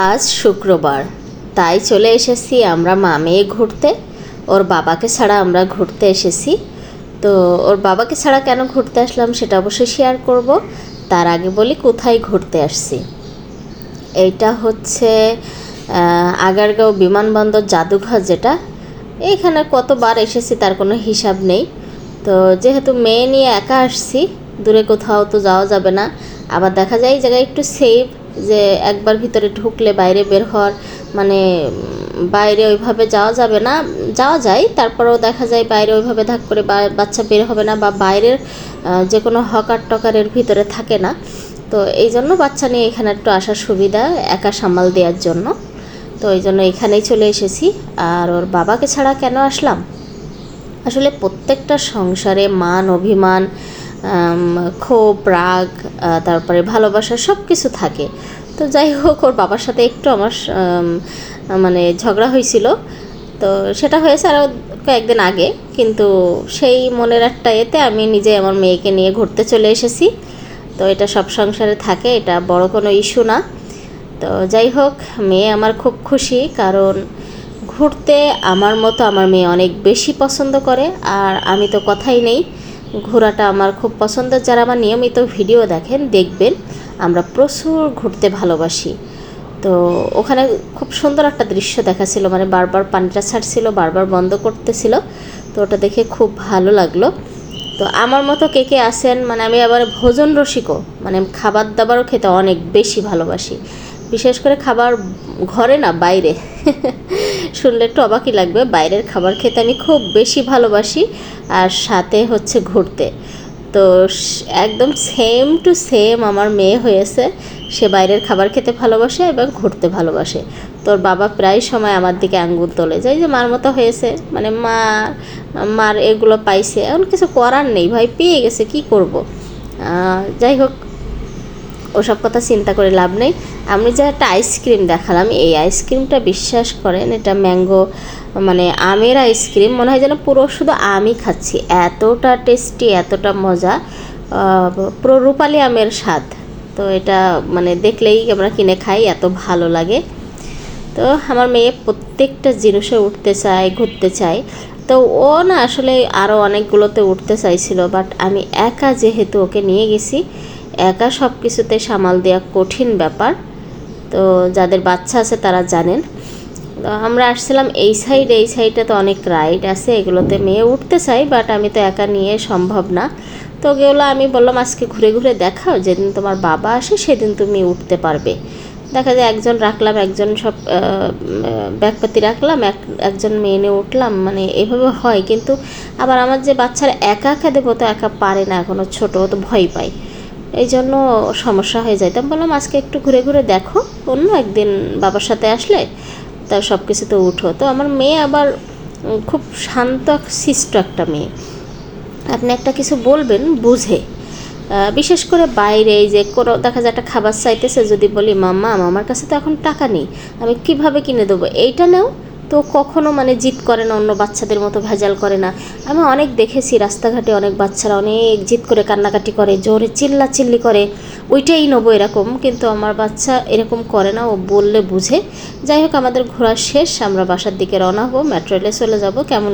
আজ শুক্রবার, তাই চলে এসেছি আমরা মা মেয়ে ঘুরতে। ওর বাবাকে ছাড়া আমরা ঘুরতে এসেছি। তো ওর বাবাকে ছাড়া কেন ঘুরতে আসলাম সেটা অবশ্যই শেয়ার করব। তার আগে বলি কোথায় ঘুরতে আসছি। এইটা হচ্ছে আগারগাঁও বিমানবন্দর জাদুঘর, যেটা এইখানে কতবার এসেছি তার কোনো হিসাব নেই। তো যেহেতু মেয়ে নিয়ে একা আসছি, দূরে কোথাও তো যাওয়া যাবে না। আবার দেখা যায় এই জায়গায় একটু সেফ, যে একবার ভিতরে ঢুকলে বাইরে বের হওয়ার মানে বাইরে ওইভাবে যাওয়া যাবে না, যাওয়া যায় তারপরেও দেখা যায় বাইরে ওইভাবে ধাক করে বাচ্চা বের হবে না, বা বাইরের যে কোনো হকার টকারের ভিতরে থাকে না। তো এই জন্য বাচ্চা নিয়ে এখানে একটু আসার সুবিধা, একা সামাল দেওয়ার জন্য। তো এই জন্য এখানেই চলে এসেছি। আর ওর বাবাকে ছাড়া কেন আসলাম, আসলে প্রত্যেকটা সংসারে মান অভিমান, ক্ষোভ রাগ, তারপরে ভালোবাসা সব কিছু থাকে। তো যাই হোক, ওর বাবার সাথে একটু আমার মানে ঝগড়া হয়েছিল। তো সেটা হয়েছে আরও কয়েকদিন আগে, কিন্তু সেই মনের একটা এতে আমি নিজে আমার মেয়েকে নিয়ে ঘুরতে চলে এসেছি। তো এটা সব সংসারে থাকে, এটা বড় কোনো ইস্যু না। তো যাই হোক, মেয়ে আমার খুব খুশি, কারণ ঘুরতে আমার মতো আমার মেয়ে অনেক বেশি পছন্দ করে। আর আমি তো কথাই নেই, ঘোরাটা আমার খুব পছন্দের। যারা আমার নিয়মিত ভিডিও দেখেন দেখবেন আমরা প্রচুর ঘুরতে ভালোবাসি। তো ওখানে খুব সুন্দর একটা দৃশ্য দেখাছিল, মানে বারবার পানিটা ছাড়ছিল, বারবার বন্ধ করতেছিল। তো ওটা দেখে খুব ভালো লাগলো। তো আমার মতো কে কে আসেন, মানে আমি আবার ভোজন রসিকও, মানে খাবার দাবারও খেতে অনেক বেশি ভালোবাসি। বিশেষ করে খাবার ঘরে না, বাইরে। শুনলে একটু অবাকই লাগবে, বাইরের খাবার খেতে আমি খুব বেশি ভালোবাসি। আর সাথে হচ্ছে ঘুরতে। তো একদম সেম টু সেম আমার মেয়ে হয়েছে, সে বাইরের খাবার খেতে ভালোবাসে এবং ঘুরতে ভালোবাসে। তোর বাবা প্রায় সময় আমার দিকে আঙ্গুল তোলে, যাই যে মার মতো হয়েছে, মানে মার এগুলো পাইছে, এমন কিছু করার নেই, ভাই পেয়ে গেছে, কি করব। যাই হোক, ওসব কথা চিন্তা করে লাভ নেই। আমি যে একটা আইসক্রিম দেখালাম, এই আইসক্রিমটা বিশ্বাস করেন, এটা ম্যাঙ্গো, মানে আমের আইসক্রিম, মনে হয় যেন পুরো শুধু আমই খাচ্ছি, এতটা টেস্টি, এতটা মজা, পুরো রূপালি আমের স্বাদ। তো এটা মানে দেখলেই আমরা কিনে খাই, এত ভালো লাগে। তো আমার মেয়ে প্রত্যেকটা জিনিসে উঠতে চায়, ঘুরতে চায়। তো ও না আসলে আরও অনেকগুলোতে উঠতে চাইছিল, বাট আমি একা যেহেতু ওকে নিয়ে গেছি, একা সব কিছুতে সামাল দেওয়া কঠিন ব্যাপার। তো যাদের বাচ্চা আছে তারা জানেন। তো আমরা আসছিলাম এই সাইডে তো অনেক রাইড আছে, এগুলোতে মেয়ে উঠতে চাই, বাট আমি তো একা নিয়ে সম্ভব না। তো ওগুলো আমি বললাম আজকে ঘুরে ঘুরে দেখাও, যেদিন তোমার বাবা আসে সেদিন তুমি উঠতে পারবে। দেখা যায় একজন রাখলাম, একজন সব ব্যাগপাতি রাখলাম, একজন মেয়ে নিয়ে উঠলাম, মানে এভাবে হয়। কিন্তু আবার আমার যে বাচ্চারা একা একা দেবো, তো একা পারে না, এখনও ছোটো, তো ভয় পায়, এই জন্য সমস্যা হয়ে যায়। তো আমি বললাম আজকে একটু ঘুরে ঘুরে দেখো, অন্য একদিন বাবার সাথে আসলে তা সব কিছুতে উঠো। তো আমার মেয়ে আবার খুব শান্ত শিষ্ট একটা মেয়ে, আপনি একটা কিছু বলবেন বুঝে। বিশেষ করে বাইরে এই যে কোনো দেখা যায় একটা খাবার চাইতেছে, যদি বলি মাম্মা আমার কাছে তো এখন টাকা নেই, আমি কিভাবে কিনে দেবো, এইটা নেও, তো কখনো মানে জিদ করে না, অন্য বাচ্চাদের মতো ভেজাল করে না। আমি অনেক দেখেছি রাস্তাঘাটে অনেক বাচ্চারা অনেক জিদ করে কান্নাকাটি করে, জোরে চিল্লাচিল্লি করে, ওইটাই নেবো এরকম। কিন্তু আমার বাচ্চা এরকম করে না, ও বললে বুঝে। যাই হোক, আমাদের ঘোরা শেষ, আমরা বাসার দিকে রওনা হবো, মেট্রো রেলে চলে যাব। কেমন